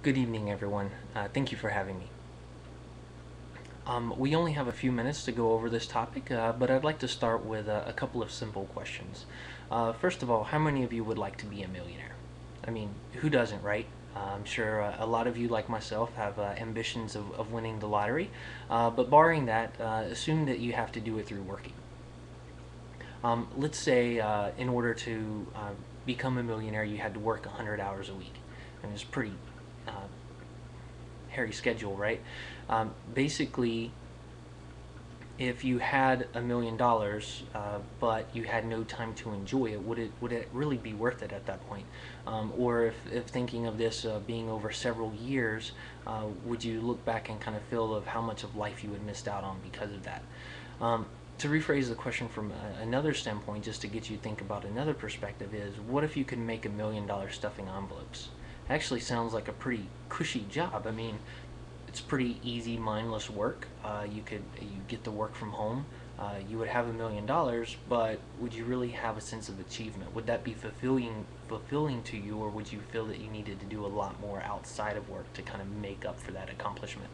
Good evening, everyone. Thank you for having me. We only have a few minutes to go over this topic, but I'd like to start with a couple of simple questions. First of all, how many of you would like to be a millionaire? I mean, who doesn't, right? I'm sure a lot of you, like myself, have ambitions of winning the lottery, but barring that, assume that you have to do it through working. Let's say in order to become a millionaire, you had to work 100 hours a week. And it's pretty uh, hairy schedule, right? Basically, if you had $1 million, but you had no time to enjoy it, would it really be worth it at that point? Or if thinking of this being over several years, would you look back and kind of feel of how much of life you had missed out on because of that? Um, to rephrase the question from another standpoint, just to get you to think about another perspective, is what if you could make $1 million stuffing envelopes? Actually sounds like a pretty cushy job. I mean, it's pretty easy, mindless work. You get to work from home. You would have $1 million, but would you really have a sense of achievement? Would that be fulfilling to you, or would you feel that you needed to do a lot more outside of work to kind of make up for that accomplishment?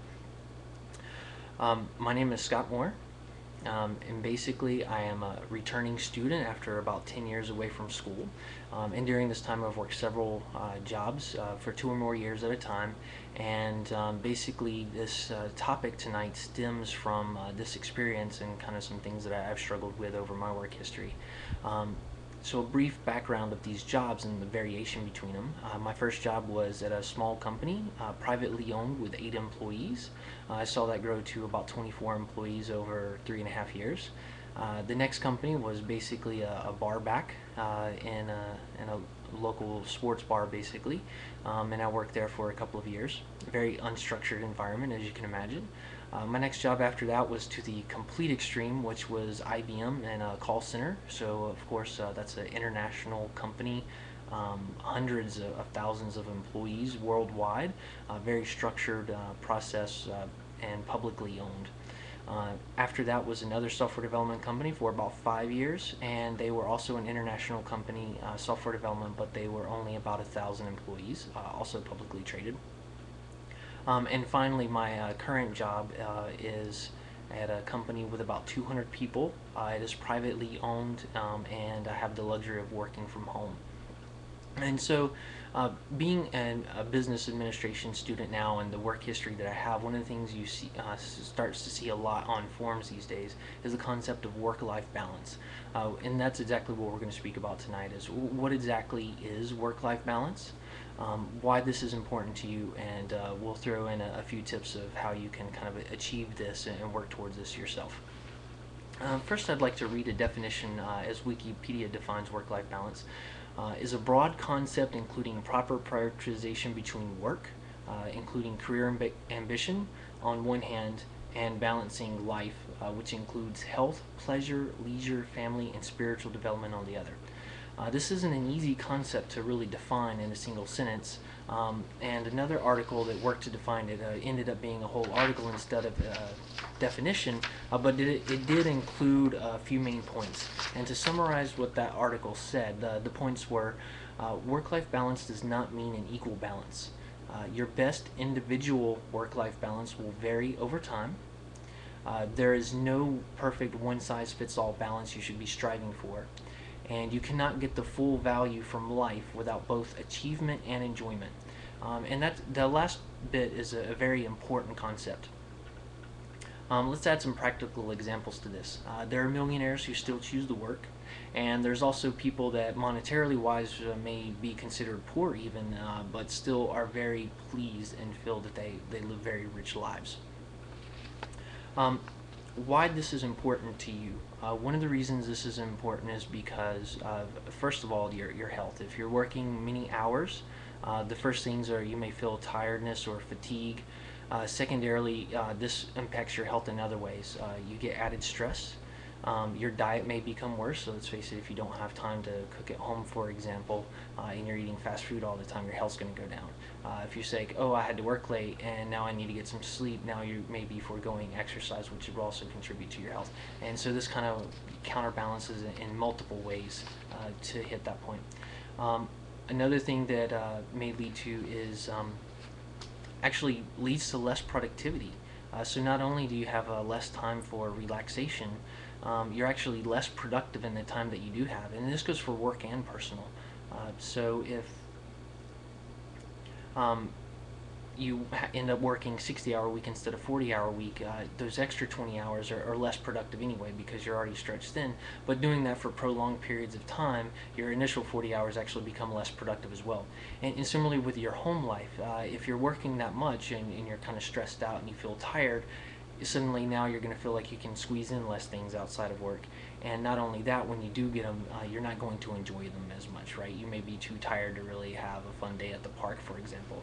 My name is Scott Moore. And basically, I am a returning student after about 10 years away from school. And during this time, I've worked several jobs for 2 or more years at a time. And basically, this topic tonight stems from this experience and kind of some things that I've struggled with over my work history. Um, so, a brief background of these jobs and the variation between them. My first job was at a small company, privately owned with 8 employees. I saw that grow to about 24 employees over 3.5 years. The next company was basically a bar back in a local sports bar, basically, and I worked there for a couple of years. Very unstructured environment, as you can imagine. My next job after that was to the complete extreme, which was IBM and a call center. So, of course, that's an international company, hundreds of thousands of employees worldwide, very structured process, and publicly owned. After that was another software development company for about 5 years, and they were also an international company, software development, but they were only about 1,000 employees, also publicly traded. And finally, my current job is at a company with about 200 people. It is privately owned, and I have the luxury of working from home. And so, being a business administration student now and the work history that I have, one of the things you see starts to see a lot on forums these days is the concept of work-life balance, and that's exactly what we're going to speak about tonight. Is what exactly is work-life balance, why this is important to you, and we'll throw in a few tips of how you can kind of achieve this and work towards this yourself. First, I'd like to read a definition as Wikipedia defines work-life balance. Is a broad concept including proper prioritization between work, including career ambition on one hand, and balancing life, which includes health, pleasure, leisure, family, and spiritual development on the other. This isn't an easy concept to really define in a single sentence, and another article that worked to define it ended up being a whole article instead of definition, but it did include a few main points. And to summarize what that article said, the points were work-life balance does not mean an equal balance. Your best individual work-life balance will vary over time. There is no perfect one-size-fits-all balance you should be striving for, and you cannot get the full value from life without both achievement and enjoyment. And that the last bit is a very important concept. Let's add some practical examples to this. There are millionaires who still choose to work, and there's also people that monetarily wise may be considered poor even, but still are very pleased and feel that they live very rich lives. Um, why this is important to you. One of the reasons this is important is because, first of all, your health. If you're working many hours, the first things are you may feel tiredness or fatigue. Secondarily, this impacts your health in other ways. You get added stress. Your diet may become worse. So let's face it, if you don't have time to cook at home, for example, and you're eating fast food all the time, your health's going to go down. If you say, oh, I had to work late and now I need to get some sleep, now you may be foregoing exercise, which will also contribute to your health. And so this kind of counterbalances in multiple ways to hit that point. Another thing that may lead to is actually leads to less productivity. So not only do you have less time for relaxation, you're actually less productive in the time that you do have, and this goes for work and personal. So if um, you end up working 60-hour week instead of 40-hour week, those extra 20 hours are less productive anyway because you're already stretched thin. But doing that for prolonged periods of time, your initial 40 hours actually become less productive as well. And similarly with your home life, if you're working that much and you're kind of stressed out and you feel tired, suddenly now you're going to feel like you can squeeze in less things outside of work. And not only that, when you do get them, you're not going to enjoy them as much, right? You may be too tired to really have a fun day at the park, for example.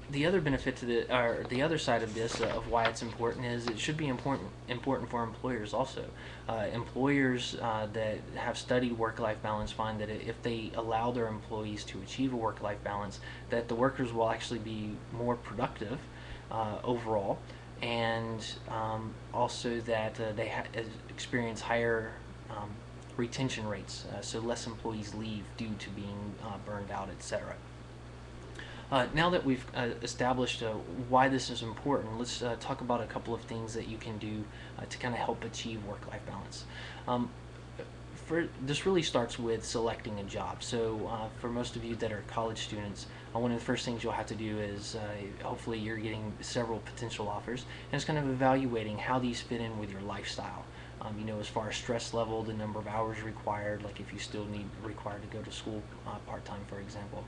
The other benefit to the other side of this, of why it's important, is it should be important for employers also. Employers that have studied work-life balance find that if they allow their employees to achieve a work-life balance, that the workers will actually be more productive overall, and also that they experience higher retention rates, so less employees leave due to being burned out, etc. Now that we've established why this is important, let's talk about a couple of things that you can do to kind of help achieve work-life balance. This really starts with selecting a job. So for most of you that are college students, one of the first things you'll have to do is hopefully you're getting several potential offers, and it's kind of evaluating how these fit in with your lifestyle. As far as stress level, the number of hours required, like if you still required to go to school part-time, for example.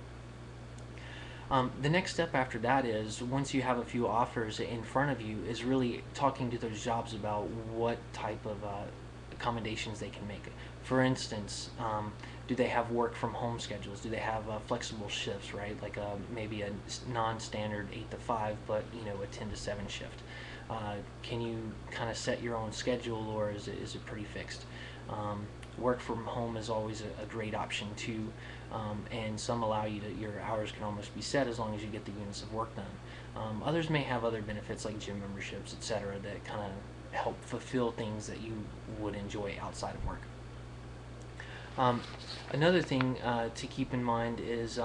The next step after that is, once you have a few offers in front of you, is really talking to those jobs about what type of accommodations they can make. For instance, do they have work from home schedules? Do they have flexible shifts, right? Like maybe a non-standard 8 to 5, but a 10 to 7 shift. Can you kind of set your own schedule, or is it pretty fixed? Work from home is always a great option too, and some allow you to, your hours can almost be set as long as you get the units of work done. Others may have other benefits like gym memberships, etc., that kind of help fulfill things that you would enjoy outside of work. Another thing to keep in mind is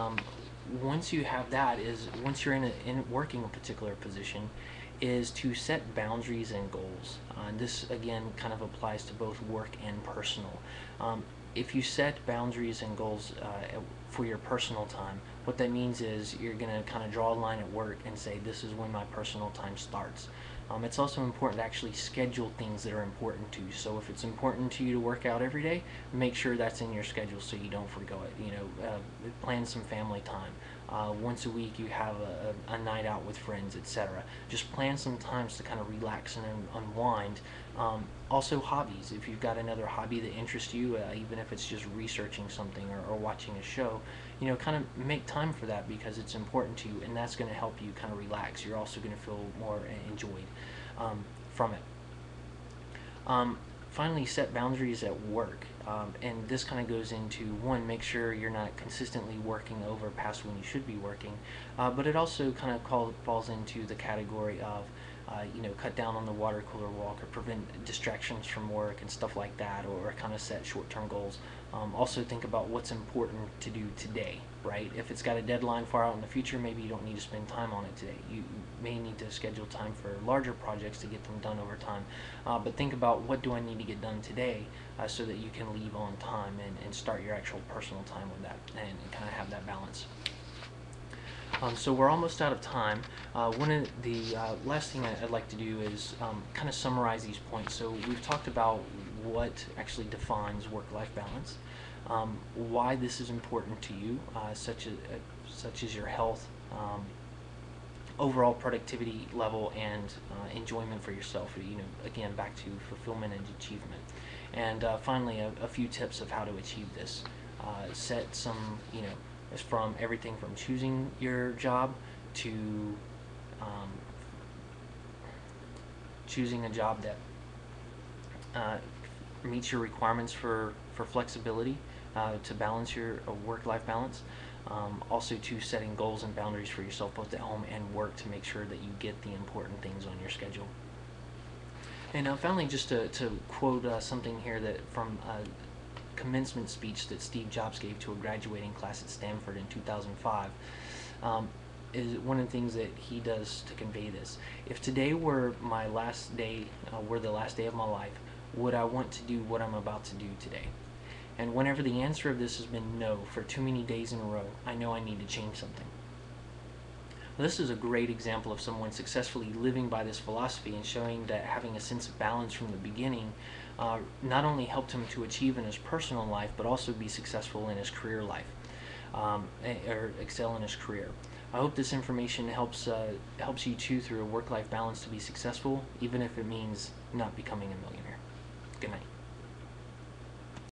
once you have that, is once you're in working a particular position, is to set boundaries and goals. This again kind of applies to both work and personal. If you set boundaries and goals for your personal time, what that means is you're going to kind of draw a line at work and say, this is when my personal time starts. It's also important to actually schedule things that are important to you. So if it's important to you to work out every day, make sure that's in your schedule so you don't forgo it. Plan some family time. Once a week you have a night out with friends, etc. Just plan some times to kind of relax and unwind. Also hobbies. If you've got another hobby that interests you, even if it's just researching something or watching a show, kind of make time for that because it's important to you, and that's going to help you kind of relax. You're also going to feel more enjoyed from it. Finally, set boundaries at work. And this kind of goes into, one, make sure you're not consistently working over past when you should be working, but it also kind of falls into the category of cut down on the water cooler walk, or prevent distractions from work and stuff like that, or kind of set short-term goals. Also think about what's important to do today, right? If it's got a deadline far out in the future, maybe you don't need to spend time on it today. You may need to schedule time for larger projects to get them done over time. But think about, what do I need to get done today so that you can leave on time and start your actual personal time with that, and kind of have that balance. So we're almost out of time. One of the last thing I'd like to do is kind of summarize these points. So we've talked about what actually defines work-life balance, why this is important to you, such as your health, overall productivity level, and enjoyment for yourself. Again, back to fulfillment and achievement. And finally, a few tips of how to achieve this. Set some, from everything from choosing your job to choosing a job that meets your requirements for flexibility, to balance your work-life balance. Also to setting goals and boundaries for yourself both at home and work to make sure that you get the important things on your schedule. And finally, just to quote something here that from commencement speech that Steve Jobs gave to a graduating class at Stanford in 2005. is one of the things that he does to convey this. If today were my last day, were the last day of my life, would I want to do what I'm about to do today? And whenever the answer of this has been no for too many days in a row, I know I need to change something. This is a great example of someone successfully living by this philosophy and showing that having a sense of balance from the beginning not only helped him to achieve in his personal life, but also be successful in his career life, or excel in his career. I hope this information helps you too through a work-life balance to be successful, even if it means not becoming a millionaire. Good night.